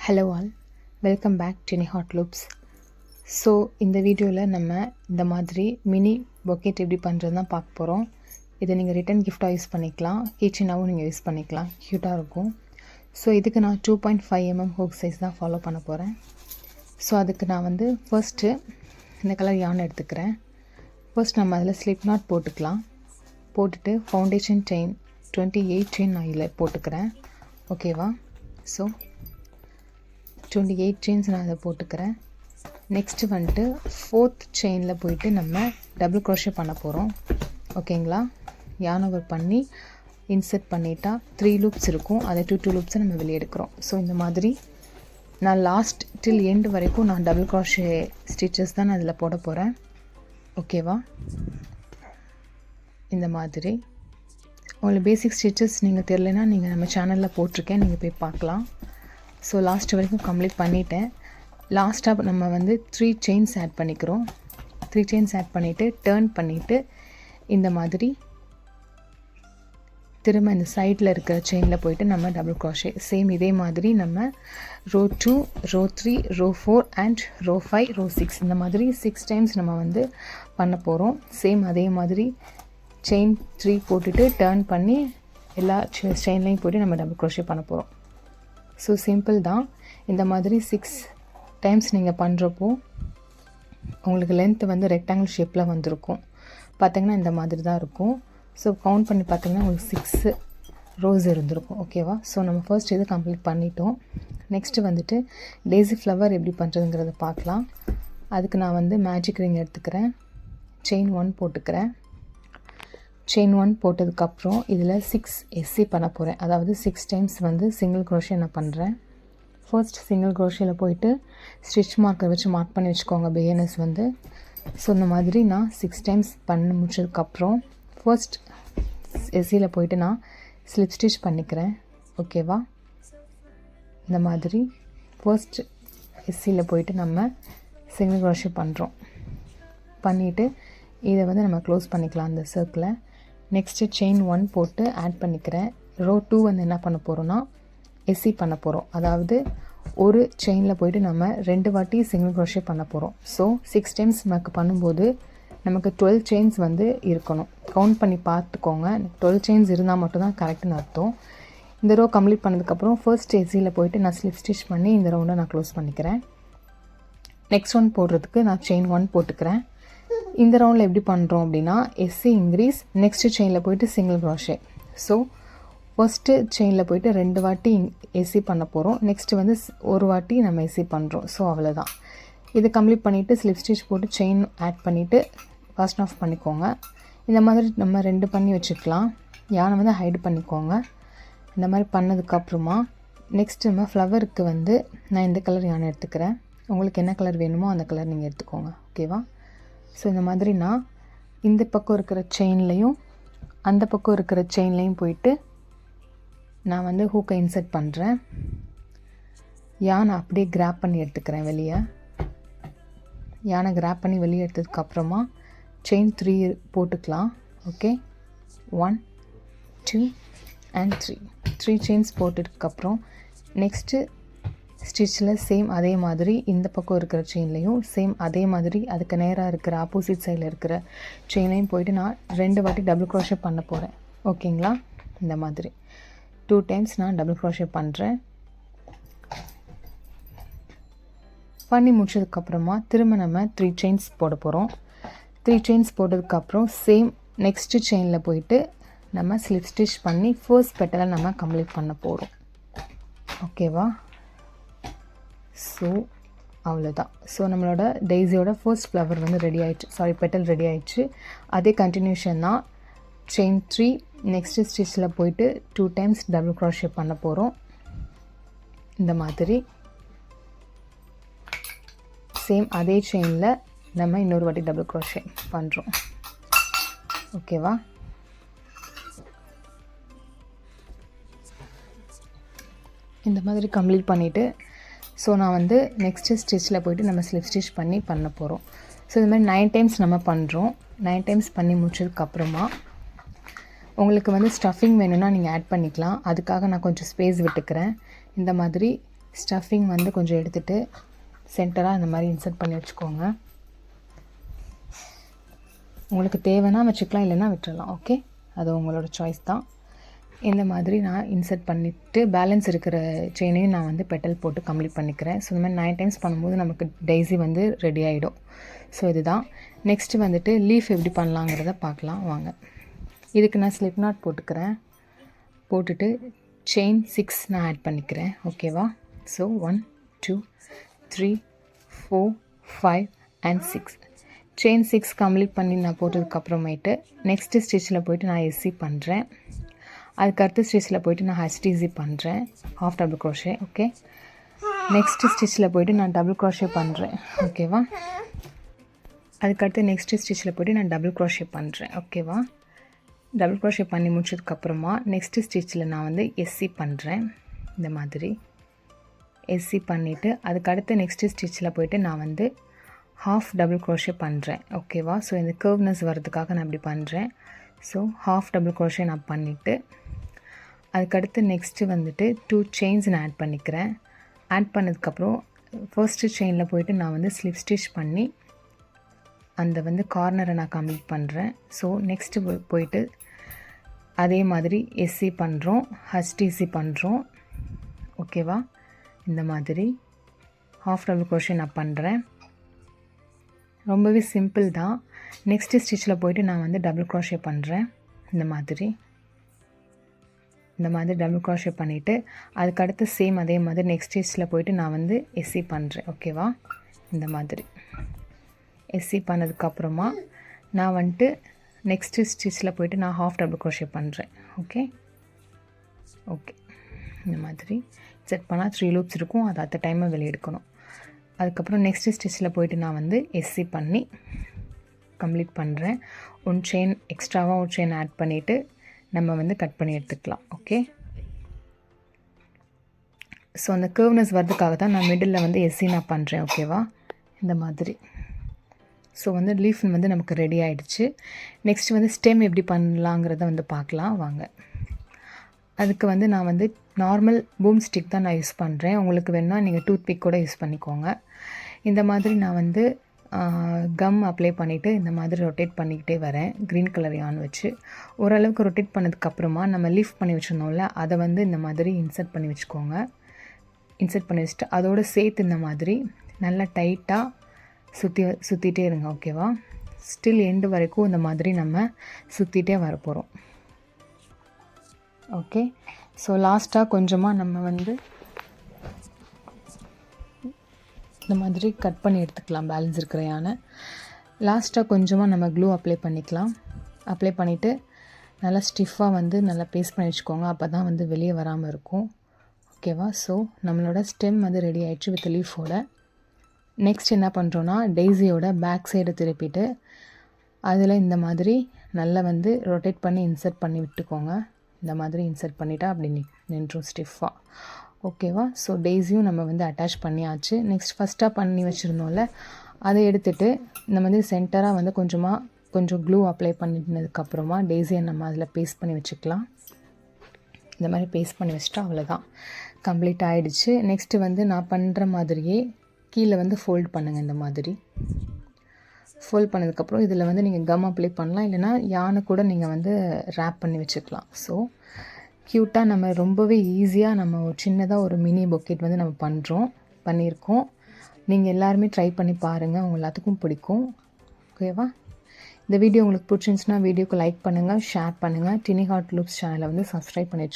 Hello all, welcome back to hot loops. So இந்த வீடியோவில் நம்ம இந்த மாதிரி மினி பொக்கெட் எப்படி பண்ணுறது தான் பார்க்க போகிறோம். இதை நீங்கள் ரிட்டன் கிஃப்டாக யூஸ் பண்ணிக்கலாம், கிச்சனாகவும் நீங்கள் யூஸ் பண்ணிக்கலாம், க்யூட்டாக இருக்கும். ஸோ இதுக்கு நான் 2.5 mm ஹூக் சைஸ் தான் ஃபாலோ பண்ண போகிறேன். ஸோ அதுக்கு நான் வந்து ஃபர்ஸ்ட்டு இந்த கலர் யான் எடுத்துக்கிறேன். ஃபர்ஸ்ட் நம்ம அதில் ஸ்லிப் நாட் போட்டுக்கலாம். போட்டுட்டு ஃபவுண்டேஷன் செயின் 28 செயின் நான் இதில் போட்டுக்கிறேன். ஓகேவா? ஸோ 28 செயின்ஸ் நான் அதை போட்டுக்கிறேன். நெக்ஸ்ட்டு வந்துட்டு 4th செயினில் போயிட்டு நம்ம டபுள் க்ரோஷே பண்ண போகிறோம். ஓகேங்களா? யான் ஓவர் பண்ணி இன்சர்ட் பண்ணிட்டா 3 லூப்ஸ் இருக்கும். அதை 2 லூப்ஸை நம்ம வெளியே எடுக்கிறோம். ஸோ இந்த மாதிரி நான் லாஸ்ட் டில் எண்டு வரைக்கும் நான் டபுள் க்ரோஷே ஸ்டிச்சஸ் தான் நான் அதில் போட போகிறேன். ஓகேவா? இந்த மாதிரி உங்களுக்கு பேசிக் ஸ்டிச்சஸ் நீங்கள் தெரியலனா நீங்கள் நம்ம சேனலில் போட்டிருக்கேன், நீங்கள் போய் பார்க்கலாம். ஸோ லாஸ்ட் வரைக்கும் கம்ப்ளீட் பண்ணிட்டேன். லாஸ்ட்டாக நம்ம வந்து 3 செயின்ஸ் ஆட் பண்ணிக்கிறோம். 3 செயின்ஸ் ஆட் பண்ணிவிட்டு டர்ன் பண்ணிவிட்டு இந்த மாதிரி திரும்ப இந்த சைடில் இருக்கிற செயினில் போயிட்டு நம்ம டபுள் க்ரோஷே சேம் இதே மாதிரி நம்ம row 2, row 3, row 4 and row 5, row 6 இந்த மாதிரி 6 டைம்ஸ் நம்ம வந்து பண்ண போகிறோம். சேம் அதே மாதிரி செயின் 3 போட்டுட்டு டர்ன் பண்ணி எல்லா செயின்லையும் போய்ட்டு நம்ம டபுள் க்ரோஷே பண்ண போகிறோம். ஸோ சிம்பிள் தான். இந்த மாதிரி 6 டைம்ஸ் நீங்கள் பண்ணுறப்போ உங்களுக்கு லென்த் வந்து ரெக்டாங்கிள் ஷேப்பில் வந்திருக்கும். பார்த்திங்கன்னா இந்த மாதிரி தான் இருக்கும். ஸோ கவுண்ட் பண்ணி பார்த்திங்கன்னா உங்களுக்கு 6 ரோஸ் இருந்திருக்கும். ஓகேவா? ஸோ நம்ம ஃபர்ஸ்ட் இது கம்ப்ளீட் பண்ணிட்டோம். நெக்ஸ்ட்டு வந்துட்டு டேஸி ஃப்ளவர் எப்படி பண்ணுறதுங்கிறத பார்க்கலாம். அதுக்கு நான் வந்து மேஜிக் ரிங் எடுத்துக்கிறேன். செயின் 1 போட்டுக்கிறேன். செயின் 1 போட்டதுக்கப்புறம் இதில் 6 எஸ்சி பண்ண போகிறேன். அதாவது 6 டைம்ஸ் வந்து சிங்கிள் க்ரோஷே நான் பண்ணுறேன். ஃபர்ஸ்ட் சிங்கிள் க்ரோஷேயில் போயிட்டு ஸ்டிச் மார்க்கர் வச்சு மார்க் பண்ணி வச்சுக்கோங்க பிகினர்ஸ் வந்து. ஸோ இந்த மாதிரி நான் 6 டைம்ஸ் பண்ணி முடிச்சதுக்கப்புறம் ஃபர்ஸ்ட் எஸ்சியில் போயிட்டு நான் ஸ்லிப் ஸ்டிச் பண்ணிக்கிறேன். ஓகேவா? இந்த மாதிரி ஃபர்ஸ்ட் எஸ்சியில் போயிட்டு நம்ம சிங்கிள் க்ரோஷே பண்ணுறோம். பண்ணிவிட்டு இதை வந்து நம்ம க்ளோஸ் பண்ணிக்கலாம் அந்த சர்க்கிளை. நெக்ஸ்ட்டு செயின் 1 போட்டு ஆட் பண்ணிக்கிறேன். ரோ 2 வந்து என்ன பண்ண போகிறோன்னா எஸ்சி பண்ண போகிறோம். அதாவது ஒரு செயினில் போய்ட்டு நம்ம 2 வாட்டி சிங்கிள் க்ரோஷே பண்ண போகிறோம். ஸோ 6 டைம்ஸ் நமக்கு பண்ணும்போது நமக்கு 12 செயின்ஸ் வந்து இருக்கணும். கவுண்ட் பண்ணி பார்த்துக்கோங்க. 12 செயின்ஸ் இருந்தால் மட்டும்தான் கரெக்டுன்னு அர்த்தம். இந்த ரோ கம்ப்ளீட் பண்ணதுக்கப்புறம் ஃபர்ஸ்ட் எஸ்சியில் போய்ட்டு நான் ஸ்லிப் ஸ்டிச் பண்ணி இந்த ரவுண்டை நான் க்ளோஸ் பண்ணிக்கிறேன். நெக்ஸ்ட் ஒன் போடுறதுக்கு நான் செயின் 1 போட்டுக்கிறேன். இந்த ரவுண்டில் எப்படி பண்ணுறோம் அப்படின்னா எஸ்சி இன்க்ரீஸ், நெக்ஸ்ட்டு செயினில் போய்ட்டு சிங்கிள் க்ரோஷே. ஸோ ஃபஸ்ட்டு செயினில் போய்ட்டு 2 வாட்டி எஸ்சி பண்ண போகிறோம். நெக்ஸ்ட்டு வந்து ஒரு வாட்டி நம்ம எஸ்சி பண்ணுறோம். ஸோ அவ்வளோதான். இது கம்ப்ளீட் பண்ணிவிட்டு ஸ்லிப் ஸ்டிச் போட்டு செயின் ஆட் பண்ணிவிட்டு ஃபர்ஸ்ட் ஆஃப் பண்ணிக்கோங்க. இந்த மாதிரி நம்ம 2 பண்ணி வச்சுக்கலாம். யானை வந்து ஹைடு பண்ணிக்கோங்க. இந்த மாதிரி பண்ணதுக்கப்புறமா நெக்ஸ்ட் நம்ம ஃப்ளவருக்கு வந்து நான் இந்த கலர் யானை எடுத்துக்கிறேன். உங்களுக்கு என்ன கலர் வேணுமோ அந்த கலர் நீங்கள் எடுத்துக்கோங்க. ஓகேவா? ஸோ இந்த மாதிரி நான் இந்த பக்கம் இருக்கிற செயின்லேயும் அந்த பக்கம் இருக்கிற செயின்லேயும் போயிட்டு நான் வந்து ஹூக்கை இன்சர்ட் பண்ணுறேன். யானை அப்படியே கிராப் பண்ணி எடுத்துக்கிறேன் வெளியே. யானை கிராப் பண்ணி வெளியே எடுத்ததுக்கப்புறமா செயின் 3 போட்டுக்கலாம். ஓகே, 1, 2 அண்ட் 3 செயின்ஸ் போட்டதுக்கப்புறம் நெக்ஸ்ட்டு ஸ்டிச்சில் சேம் அதே மாதிரி இந்த பக்கம் இருக்கிற செயின்லேயும் சேம் அதே மாதிரி அதுக்கு நேராக இருக்கிற ஆப்போசிட் சைடில் இருக்கிற செயின்லையும் போயிட்டு நான் 2 வாட்டி டபுள் க்ரோஷே பண்ண போகிறேன். ஓகேங்களா? இந்த மாதிரி 2 டைம்ஸ் நான் டபுள் க்ரோஷே பண்ணுறேன். பண்ணி முடிச்சதுக்கப்புறமா திரும்ப நம்ம 3 செயின்ஸ் போட போகிறோம். 3 செயின்ஸ் போட்டதுக்கப்புறம் சேம் நெக்ஸ்ட்டு செயினில் போயிட்டு நம்ம ஸ்லிப் ஸ்டிச் பண்ணி ஃபர்ஸ்ட் பெட்டலை நம்ம கம்ப்ளீட் பண்ண போகிறோம். ஓகேவா? ஸோ அவ்வளோதான். ஸோ நம்மளோட டெய்ஸியோட ஃபர்ஸ்ட் ஃப்ளவர் வந்து ரெடி ஆயிடுச்சு, பெட்டல் ரெடி ஆயிடுச்சு. அதே கண்டினியூஷன் தான். செயின் 3 நெக்ஸ்ட்டு ஸ்டிச்சில் போயிட்டு 2 டைம்ஸ் டபுள் க்ரோஷே பண்ண போகிறோம். இந்த மாதிரி சேம் அதே செயினில் நம்ம இன்னொரு வாட்டி டபுள் க்ரோஷே பண்ணுறோம். ஓகேவா? இந்த மாதிரி கம்ப்ளீட் பண்ணிவிட்டு ஸோ நான் வந்து நெக்ஸ்ட்டு ஸ்டிச்சில் போய்ட்டு நம்ம ஸ்லிப் ஸ்டிச் பண்ண போகிறோம். ஸோ இது மாதிரி 9 டைம்ஸ் நம்ம பண்ணுறோம். 9 டைம்ஸ் பண்ணி முடிச்சதுக்கப்புறமா உங்களுக்கு வந்து ஸ்டஃபிங் வேணும்னா நீங்கள் ஆட் பண்ணிக்கலாம். அதுக்காக நான் கொஞ்சம் ஸ்பேஸ் விட்டுக்கிறேன். இந்த மாதிரி ஸ்டஃபிங் வந்து கொஞ்சம் எடுத்துகிட்டு சென்டராக இந்த மாதிரி இன்சர்ட் பண்ணி வச்சுக்கோங்க. உங்களுக்கு தேவைன்னா வச்சுக்கலாம், இல்லைன்னா விட்டுறலாம். ஓகே, அது உங்களோட சாய்ஸ் தான். இந்த மாதிரி நான் இன்சர்ட் பண்ணிவிட்டு பேலன்ஸ் இருக்கிற செயினையும் நான் வந்து பெட்டல் போட்டு கம்ப்ளீட் பண்ணிக்கிறேன். ஸோ இந்த மாதிரி 9 டைம்ஸ் பண்ணும்போது நமக்கு டெய்ஸி வந்து ரெடி ஆகிடும். ஸோ இதுதான். நெக்ஸ்ட்டு வந்துட்டு லீஃப் எப்படி பண்ணலாங்கிறத பார்க்கலாம் வாங்க. இதுக்கு நான் ஸ்லிப் நாட் போட்டுக்கிறேன். போட்டுட்டு செயின் 6 நான் ஆட் பண்ணிக்கிறேன். ஓகேவா? ஸோ 1 2 3 4 5 and 6 செயின் 6 கம்ப்ளீட் பண்ணி நான் போட்டதுக்கப்புறமேட்டு நெக்ஸ்ட்டு ஸ்டிச்சில் போய்ட்டு நான் எஸ்சி பண்ணுறேன். அதுக்கு அடுத்த ஸ்டிச்சில் போய்ட்டு நான் ஹெச்டிசி பண்ணுறேன், half double crochet. Okay, next ஸ்டிச்சில் போய்ட்டு நான் டபுள் க்ரோஷே பண்ணுறேன். ஓகேவா? அதுக்கடுத்து நெக்ஸ்ட்டு ஸ்டிச்சில் போய்ட்டு நான் டபுள் க்ரோஷே பண்ணுறேன். ஓகேவா? டபுள் க்ரோஷே பண்ணி முடிச்சதுக்கப்புறமா நெக்ஸ்ட்டு ஸ்டிச்சில் நான் வந்து எஸ்சி பண்ணுறேன். இந்த மாதிரி எஸ்சி பண்ணிவிட்டு அதுக்கடுத்து நெக்ஸ்ட்டு ஸ்டிச்சில் போய்ட்டு நான் வந்து ஹாஃப் டபுள் க்ரோஷே பண்ணுறேன். ஓகேவா? ஸோ இந்த கர்வ்னஸ் வரதுக்காக நான் இப்படி பண்ணுறேன். ஸோ ஹாஃப் டபுள் க்ரோஷே நான் பண்ணிவிட்டு அதுக்கடுத்து நெக்ஸ்ட்டு வந்துட்டு 2 செயின்ஸ் நான் ஆட் பண்ணிக்கிறேன். ஆட் பண்ணதுக்கப்புறம் ஃபர்ஸ்ட்டு செயினில் போய்ட்டு நான் வந்து ஸ்லிப் ஸ்டிச் பண்ணி அந்த வந்து கார்னரை நான் கம்ப்ளீட் பண்ணுறேன். ஸோ நெக்ஸ்ட்டு போய்ட்டு அதே மாதிரி எஸ்சி பண்ணுறோம், ஹெச்டிசி பண்ணுறோம். ஓகேவா? இந்த மாதிரி ஹாஃப் டபுள் க்ரோஷே நான் பண்ணுறேன். ரொம்பவே சிம்பிள் தான். நெக்ஸ்ட்டு ஸ்டிச்சில் போய்ட்டு நான் வந்து டபுள் க்ரோஷே பண்ணுறேன். இந்த மாதிரி டபுள் க்ரோஷே பண்ணிவிட்டு அதுக்கடுத்து சேம் அதே மாதிரி நெக்ஸ்ட் ஸ்டிச்சில் போய்ட்டு நான் வந்து எஸ்சி பண்ணுறேன். ஓகேவா? இந்த மாதிரி எஸ்சி பண்ணதுக்கப்புறமா நான் வந்துட்டு நெக்ஸ்ட்டு ஸ்டிச்சில் போய்ட்டு நான் ஹாஃப் டபுள் க்ரோஷே பண்ணுறேன். ஓகே, இந்த மாதிரி செட் பண்ணால் 3 லூப்ஸ் இருக்கும். அது அட் டைமை வெளியே எடுக்கணும். அதுக்கப்புறம் நெக்ஸ்ட்டு ஸ்டிச்சில் போய்ட்டு நான் வந்து எஸ்சி பண்ணி கம்ப்ளீட் பண்ணுறேன். 1 செயின் எக்ஸ்ட்ராவாக 1 செயின் ஆட் பண்ணிவிட்டு நம்ம வந்து கட் பண்ணி எடுத்துக்கலாம். ஓகே, ஸோ அந்த கர்வ்னஸ் வரதுக்காக தான் நான் மிடில் வந்து எஸ்சி நான் பண்ணுறேன். ஓகேவா? இந்த மாதிரி. ஸோ வந்து லீஃப் வந்து நமக்கு ரெடி ஆகிடுச்சு. நெக்ஸ்ட் வந்து ஸ்டெம் எப்படி பண்ணலாங்கிறத வந்து பார்க்கலாம் வாங்க. அதுக்கு வந்து நான் வந்து நார்மல் பூம் ஸ்டிக் தான் நான் யூஸ் பண்ணுறேன். உங்களுக்கு வேணால் நீங்கள் டூத் பிக் கூட யூஸ் பண்ணிக்கோங்க. இந்த மாதிரி நான் வந்து கம் அப்ளை பண்ணிவிட்டு இந்த மாதிரி ரொட்டேட் பண்ணிக்கிட்டே வரேன். க்ரீன் கலர் யான் வச்சு ஓரளவுக்கு ரொட்டேட் பண்ணதுக்கப்புறமா நம்ம லீஃப் பண்ணி வச்சுருந்தோம்ல, அதை வந்து இந்த மாதிரி இன்சர்ட் பண்ணி வச்சுக்கோங்க. இன்சர்ட் பண்ணி வச்சுட்டு அதோடு சேர்த்து இந்த மாதிரி நல்லா டைட்டாக சுற்றிட்டே இருங்க. ஓகேவா? ஸ்டில் எண்டு வரைக்கும் இந்த மாதிரி நம்ம சுற்றிட்டே வர போகிறோம். ஓகே, ஸோ லாஸ்ட்டாக கொஞ்சமாக நம்ம வந்து இந்த மாதிரி கட் பண்ணி எடுத்துக்கலாம் பேலன்ஸ் இருக்கிற யானை. லாஸ்ட்டாக கொஞ்சமாக நம்ம க்ளூ அப்ளை பண்ணிக்கலாம். அப்ளை பண்ணிவிட்டு நல்லா ஸ்டிஃபாக வந்து நல்லா பேஸ்ட் பண்ணி வச்சுக்கோங்க. அப்போ தான் வந்து வெளியே வராமல் இருக்கும். ஓகேவா? ஸோ நம்மளோட ஸ்டெம் வந்து ரெடி ஆகிடுச்சு வித் லீஃபோட. நெக்ஸ்ட் என்ன பண்ணுறோன்னா டெய்ஸியோட பேக் சைடு திருப்பிட்டு அதில் இந்த மாதிரி நல்லா வந்து ரொட்டேட் பண்ணி இன்சர்ட் பண்ணி விட்டுக்கோங்க. இந்த மாதிரி இன்சர்ட் பண்ணிவிட்டா அப்படி நின்றும் ஸ்டிஃபாக. ஓகேவா? ஸோ டெய்ஸியும் நம்ம வந்து அட்டாச் பண்ணியாச்சு. நெக்ஸ்ட் ஃபஸ்ட்டாக பண்ணி வச்சுருந்தோம்ல, அதை எடுத்துகிட்டு இந்த மாதிரி சென்டராக வந்து கொஞ்சம் க்ளூ அப்ளை பண்ணினதுக்கப்புறமா டெய்ஸியை நம்ம அதில் பேஸ்ட் பண்ணி வச்சுக்கலாம். இந்த மாதிரி பேஸ்ட் பண்ணி வச்சுட்டா அவ்வளோதான், கம்ப்ளீட் ஆகிடுச்சு. நெக்ஸ்ட்டு வந்து நான் பண்ணுற மாதிரியே கீழே வந்து ஃபோல்ட் பண்ணுங்கள். இந்த மாதிரி ஃபோல்ட் பண்ணதுக்கப்புறம் இதில் வந்து நீங்கள் கம் அப்ளை பண்ணலாம், இல்லைனா யானை கூட நீங்கள் வந்து ரேப் பண்ணி வச்சுக்கலாம். ஸோ க்யூட்டாக நம்ம ரொம்பவே ஈஸியாக நம்ம ஒரு சின்னதாக ஒரு மினி பொக்கெட் வந்து நம்ம பண்ணியிருக்கோம். நீங்கள் எல்லாருமே ட்ரை பண்ணி பாருங்கள், உங்கள் எல்லாத்துக்கும் பிடிக்கும். ஓகேவா? இந்த வீடியோ உங்களுக்கு பிடிச்சிருந்துச்சுன்னா வீடியோக்கு லைக் பண்ணுங்கள், ஷேர் பண்ணுங்கள். டினி ஹாட் லூப்ஸ் சேனலை வந்து சப்ஸ்கிரைப் பண்ணி வச்சுக்கோங்க.